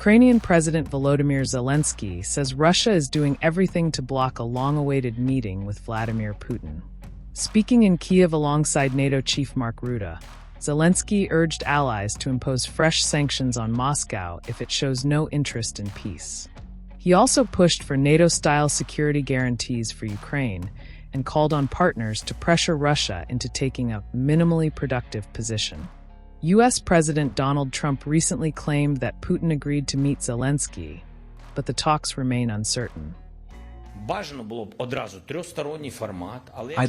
Ukrainian President Volodymyr Zelenskyy says Russia is doing everything to block a long-awaited meeting with Vladimir Putin. Speaking in Kyiv alongside NATO chief Mark Rutte, Zelenskyy urged allies to impose fresh sanctions on Moscow if it shows no interest in peace. He also pushed for NATO-style security guarantees for Ukraine and called on partners to pressure Russia into taking a minimally productive position. U.S. President Donald Trump recently claimed that Putin agreed to meet Zelenskyy, but the talks remain uncertain. I'd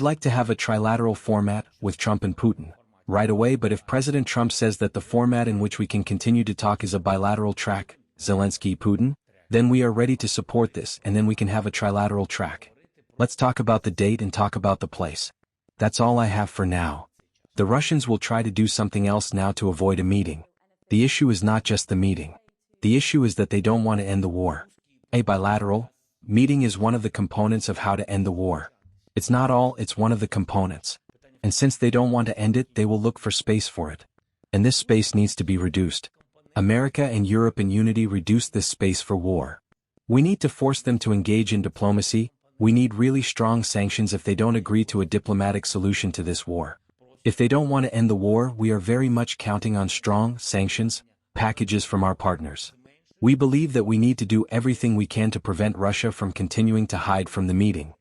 like to have a trilateral format with Trump and Putin right away, but if President Trump says that the format in which we can continue to talk is a bilateral track, Zelenskyy-Putin, then we are ready to support this, and then we can have a trilateral track. Let's talk about the date and talk about the place. That's all I have for now. The Russians will try to do something else now to avoid a meeting. The issue is not just the meeting. The issue is that they don't want to end the war. A bilateral meeting is one of the components of how to end the war. It's not all, it's one of the components. And since they don't want to end it, they will look for space for it. And this space needs to be reduced. America and Europe in unity reduced this space for war. We need to force them to engage in diplomacy. We need really strong sanctions if they don't agree to a diplomatic solution to this war. If they don't want to end the war, we are very much counting on strong sanctions packages from our partners. We believe that we need to do everything we can to prevent Russia from continuing to hide from the meeting.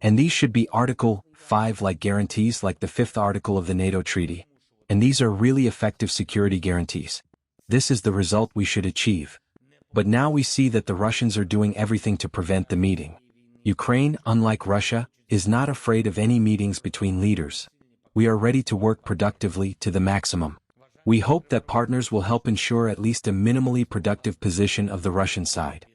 And these should be Article 5-like guarantees, like the 5th article of the NATO treaty. And these are really effective security guarantees. This is the result we should achieve. But now we see that the Russians are doing everything to prevent the meeting. Ukraine, unlike Russia, is not afraid of any meetings between leaders. We are ready to work productively to the maximum. We hope that partners will help ensure at least a minimally productive position of the Russian side.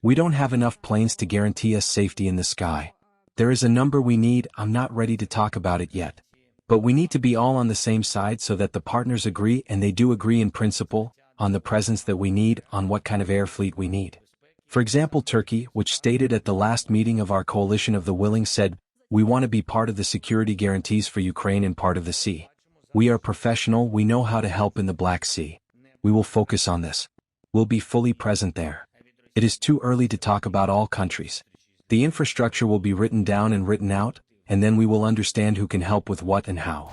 We don't have enough planes to guarantee us safety in the sky. There is a number we need, I'm not ready to talk about it yet. But we need to be all on the same side so that the partners agree, and they do agree in principle, on the presence that we need, on what kind of air fleet we need. For example, Turkey, which stated at the last meeting of our coalition of the willing, said, "We want to be part of the security guarantees for Ukraine and part of the sea. We are professional, we know how to help in the Black Sea. We will focus on this. We'll be fully present there." It is too early to talk about all countries. The infrastructure will be written down and written out, and then we will understand who can help with what and how.